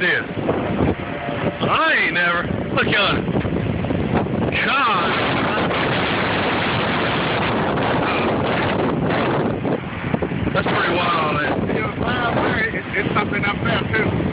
idea. I ain't never. Look at it. God. That's pretty wild, man. It's something up there, too.